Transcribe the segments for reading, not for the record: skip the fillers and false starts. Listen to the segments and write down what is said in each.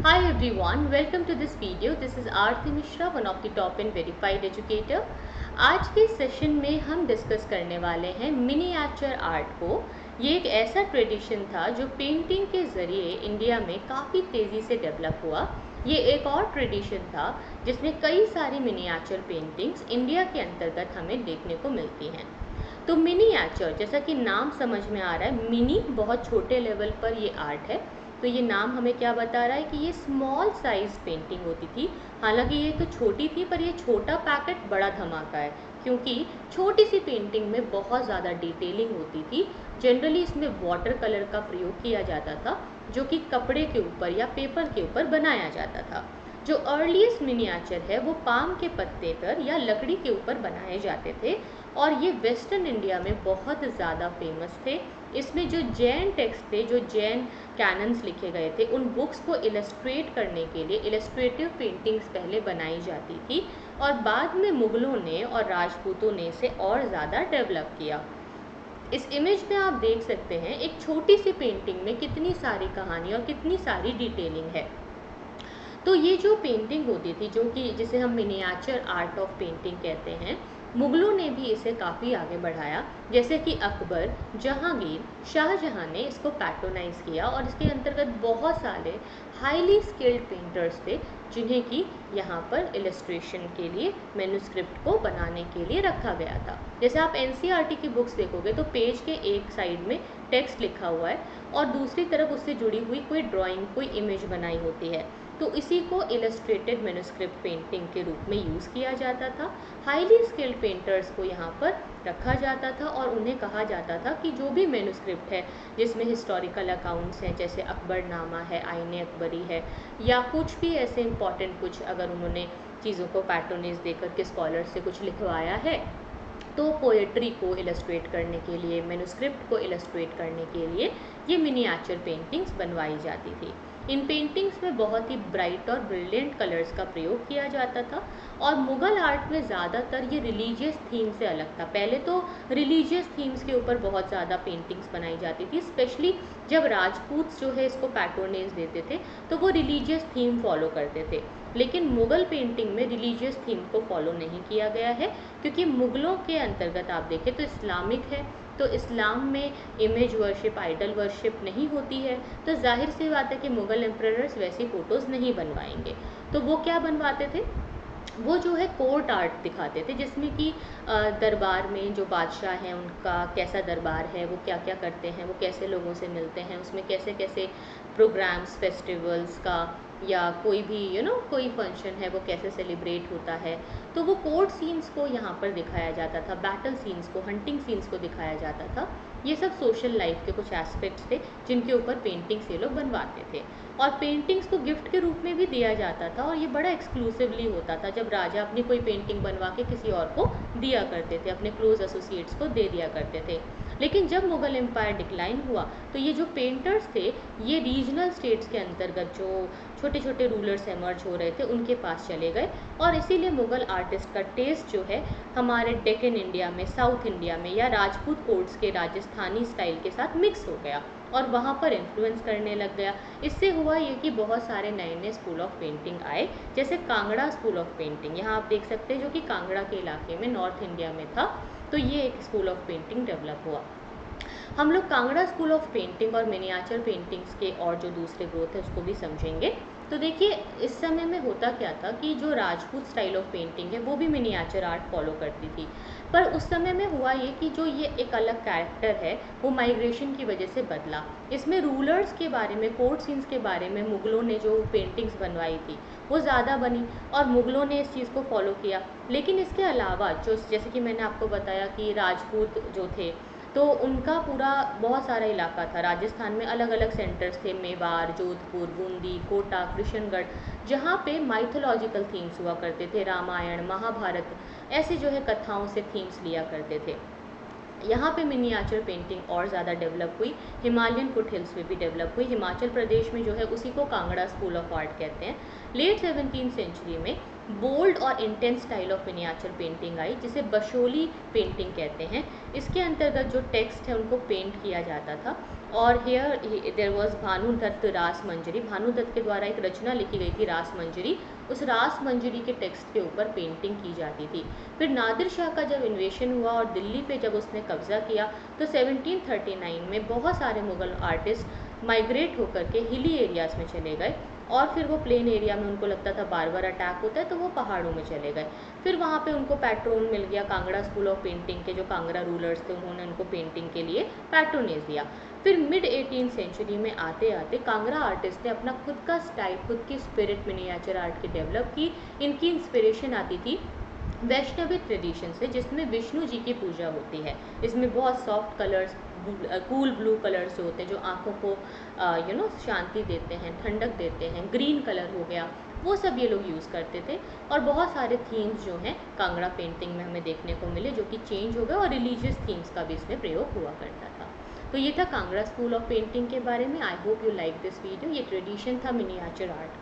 Hi everyone, welcome to this video. This is Aarti Mishra, one of the top and verified educator. आज के session में हम discuss करने वाले हैं मिनिएचर आर्ट को। ये एक ऐसा ट्रेडिशन था जो पेंटिंग के ज़रिए इंडिया में काफ़ी तेज़ी से डेवलप हुआ। ये एक और ट्रेडिशन था जिसमें कई सारी मिनिएचर पेंटिंग्स इंडिया के अंतर्गत हमें देखने को मिलती हैं। तो मिनिएचर, जैसा कि नाम समझ में आ रहा है, मिनी बहुत छोटे लेवल पर ये आर्ट है। तो ये नाम हमें क्या बता रहा है कि ये स्मॉल साइज पेंटिंग होती थी। हालांकि ये तो छोटी थी, पर ये छोटा पैकेट बड़ा धमाका है, क्योंकि छोटी सी पेंटिंग में बहुत ज़्यादा डिटेलिंग होती थी। जनरली इसमें वाटर कलर का प्रयोग किया जाता था, जो कि कपड़े के ऊपर या पेपर के ऊपर बनाया जाता था। जो अर्लीस्ट मिनिएचर है वो पाम के पत्ते पर या लकड़ी के ऊपर बनाए जाते थे, और ये वेस्टर्न इंडिया में बहुत ज़्यादा फेमस थे। इसमें जो जैन टेक्स्ट थे, जो जैन कैनन्स लिखे गए थे, उन बुक्स को इलस्ट्रेट करने के लिए इलस्ट्रेटिव पेंटिंग्स पहले बनाई जाती थी, और बाद में मुगलों ने और राजपूतों ने इसे और ज़्यादा डेवलप किया। इस इमेज में आप देख सकते हैं एक छोटी सी पेंटिंग में कितनी सारी कहानी और कितनी सारी डिटेलिंग है। तो ये जो पेंटिंग होती थी, जो कि जिसे हम मिनिएचर आर्ट ऑफ पेंटिंग कहते हैं, मुगलों ने भी इसे काफ़ी आगे बढ़ाया। जैसे कि अकबर, जहांगीर, शाहजहां ने इसको पैट्रोनाइज किया, और इसके अंतर्गत बहुत सारे हाईली स्किल्ड पेंटर्स थे जिन्हें कि यहाँ पर इलस्ट्रेशन के लिए मैन्युस्क्रिप्ट को बनाने के लिए रखा गया था। जैसे आप एनसीईआरटी की बुक्स देखोगे तो पेज के एक साइड में टेक्स्ट लिखा हुआ है और दूसरी तरफ उससे जुड़ी हुई कोई ड्राइंग, कोई इमेज बनाई होती है। तो इसी को इलस्ट्रेटेड मैन्युस्क्रिप्ट पेंटिंग के रूप में यूज़ किया जाता था। हाईली स्किल्ड पेंटर्स को यहाँ पर रखा जाता था और उन्हें कहा जाता था कि जो भी मैन्युस्क्रिप्ट है जिसमें हिस्टोरिकल अकाउंट्स हैं, जैसे अकबरनामा है, आईने अकबरी है, या कुछ भी ऐसे इंपॉर्टेंट कुछ अगर उन्होंने चीज़ों को पैट्रोनेज देकर के स्कॉलर से कुछ लिखवाया है, तो पोएट्री को इलस्ट्रेट करने के लिए, मैन्युस्क्रिप्ट को इलस्ट्रेट करने के लिए ये मिनिएचर पेंटिंग्स बनवाई जाती थी। इन पेंटिंग्स में बहुत ही ब्राइट और ब्रिलियंट कलर्स का प्रयोग किया जाता था, और मुग़ल आर्ट में ज़्यादातर ये रिलीजियस थीम से अलग था। पहले तो रिलीजियस थीम्स के ऊपर बहुत ज़्यादा पेंटिंग्स बनाई जाती थी, स्पेशली जब राजपूत जो है इसको पैट्रोनेज देते थे तो वो रिलीजियस थीम फॉलो करते थे। लेकिन मुग़ल पेंटिंग में रिलीजियस थीम को फॉलो नहीं किया गया है, क्योंकि मुग़लों के अंतर्गत आप देखें तो इस्लामिक है, तो इस्लाम में इमेज वर्शिप, आइडल वर्शिप नहीं होती है। तो जाहिर सी बात है कि मुग़ल एम्परर्स वैसी फ़ोटोज़ नहीं बनवाएंगे। तो वो क्या बनवाते थे, वो जो है कोर्ट आर्ट दिखाते थे, जिसमें कि दरबार में जो बादशाह हैं उनका कैसा दरबार है, वो क्या क्या करते हैं, वो कैसे लोगों से मिलते हैं, उसमें कैसे कैसे प्रोग्राम्स, फेस्टिवल्स का, या कोई भी कोई फंक्शन है वो कैसे सेलिब्रेट होता है। तो वो कोर्ट सीन्स को यहाँ पर दिखाया जाता था, बैटल सीन्स को, हंटिंग सीन्स को दिखाया जाता था। ये सब सोशल लाइफ के कुछ एस्पेक्ट्स थे जिनके ऊपर पेंटिंग्स ये लोग बनवाते थे, और पेंटिंग्स को गिफ्ट के रूप में भी दिया जाता था, और ये बड़ा एक्सक्लूसिवली होता था जब राजा अपनी कोई पेंटिंग बनवा के किसी और को दिया करते थे, अपने क्लोज एसोसिएट्स को दे दिया करते थे। लेकिन जब मुग़ल एम्पायर डिक्लाइन हुआ तो ये जो पेंटर्स थे ये रीजनल स्टेट्स के अंतर्गत जो छोटे छोटे रूलर्स एमर्ज हो रहे थे उनके पास चले गए, और इसीलिए मुग़ल आर्टिस्ट का टेस्ट जो है हमारे डेक्कन इंडिया में, साउथ इंडिया में, या राजपूत कोर्ट्स के राजस्थानी स्टाइल के साथ मिक्स हो गया और वहाँ पर इन्फ्लुएंस करने लग गया। इससे हुआ ये कि बहुत सारे नए नए स्कूल ऑफ पेंटिंग आए, जैसे कांगड़ा स्कूल ऑफ पेंटिंग, यहाँ आप देख सकते हैं, जो कि कांगड़ा के इलाके में नॉर्थ इंडिया में था। तो ये एक स्कूल ऑफ पेंटिंग डेवलप हुआ। हम लोग कांगड़ा स्कूल ऑफ पेंटिंग और मिनिएचर पेंटिंग्स के और जो दूसरे ग्रोथ है उसको भी समझेंगे। तो देखिए, इस समय में होता क्या था कि जो राजपूत स्टाइल ऑफ पेंटिंग है वो भी मिनिएचर आर्ट फॉलो करती थी, पर उस समय में हुआ ये कि जो ये एक अलग कैरेक्टर है वो माइग्रेशन की वजह से बदला। इसमें रूलर्स के बारे में, कोर्ट सीन्स के बारे में मुग़लों ने जो पेंटिंग्स बनवाई थी वो ज़्यादा बनी, और मुग़लों ने इस चीज़ को फॉलो किया। लेकिन इसके अलावा जो, जैसे कि मैंने आपको बताया कि राजपूत जो थे, तो उनका पूरा बहुत सारा इलाका था, राजस्थान में अलग अलग सेंटर्स थे, मेवाड़, जोधपुर, बूंदी, कोटा, किशनगढ़, जहाँ पे माइथोलॉजिकल थीम्स हुआ करते थे, रामायण, महाभारत, ऐसे जो है कथाओं से थीम्स लिया करते थे। यहाँ पे मिनिएचर पेंटिंग और ज़्यादा डेवलप हुई, हिमालयन फुट हिल्स में भी डेवलप हुई। हिमाचल प्रदेश में जो है उसी को कांगड़ा स्कूल ऑफ आर्ट कहते हैं। लेट 17th सेंचुरी में बोल्ड और intense style of miniature painting आई, जिसे बशोली पेंटिंग कहते हैं। इसके अंतर्गत जो टेक्स्ट है उनको पेंट किया जाता था, और हेयर देयर वॉज भानुदत्त रास मंजरी, भानुदत्त के द्वारा एक रचना लिखी गई थी रास मंजरी, उस रास मंजरी के टेक्स्ट के ऊपर पेंटिंग की जाती थी। फिर नादिर शाह का जब इन्वेशन हुआ और दिल्ली पे जब उसने कब्जा किया तो 1739 में बहुत सारे मुग़ल आर्टिस्ट माइग्रेट होकर के हिली एरियाज़ में चले गए, और फिर वो प्लेन एरिया में उनको लगता था बार बार अटैक होता है तो वो पहाड़ों में चले गए। फिर वहाँ पे उनको पैट्रोन मिल गया, कांगड़ा स्कूल ऑफ पेंटिंग के जो कांगड़ा रूलर्स थे उन्होंने उनको पेंटिंग के लिए पैट्रोनेज दिया। फिर मिड 18th सेंचुरी में आते आते कांगड़ा आर्टिस्ट ने अपना खुद का स्टाइल, खुद की स्पिरिट मिनिएचर आर्ट की डेवलप की। इनकी इंस्पिरेशन आती थी वैष्णवी ट्रेडिशन से, जिसमें विष्णु जी की पूजा होती है। इसमें बहुत soft colours, cool blue colours जो होते हैं, जो आँखों को शांति देते हैं, ठंडक देते हैं, ग्रीन कलर हो गया, वो सब ये लोग यूज़ करते थे। और बहुत सारे थीम्स जो हैं कांगड़ा पेंटिंग में हमें देखने को मिले जो कि चेंज हो गए, और रिलीजियस थीम्स का भी इसमें प्रयोग हुआ करता था। तो ये था कांगड़ा स्कूल ऑफ पेंटिंग के बारे में। I hope you like this video. ये ट्रेडिशन था मिनिएचर आर्ट।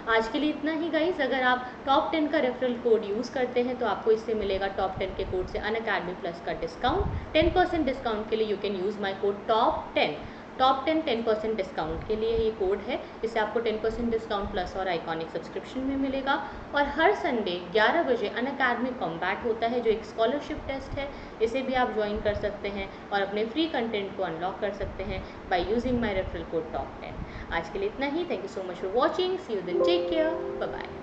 आज के लिए इतना ही गाइस। अगर आप टॉप 10 का रेफरल कोड यूज़ करते हैं तो आपको इससे मिलेगा टॉप 10 के कोड से अनअकैडमी प्लस का डिस्काउंट। 10% डिस्काउंट के लिए you can use my code top 10 10% discount के लिए ये कोड है। इससे आपको 10% डिस्काउंट प्लस और आइकॉनिक सब्सक्रिप्शन में मिलेगा। और हर संडे 11 बजे अनअकैडमी कॉम्बैट होता है, जो एक स्कॉलरशिप टेस्ट है। इसे भी आप ज्वाइन कर सकते हैं और अपने फ्री कंटेंट को अनलॉक कर सकते हैं by using my referral code top 10। आज के लिए इतना ही। Thank you so much for watching. See you then, take care, bye bye.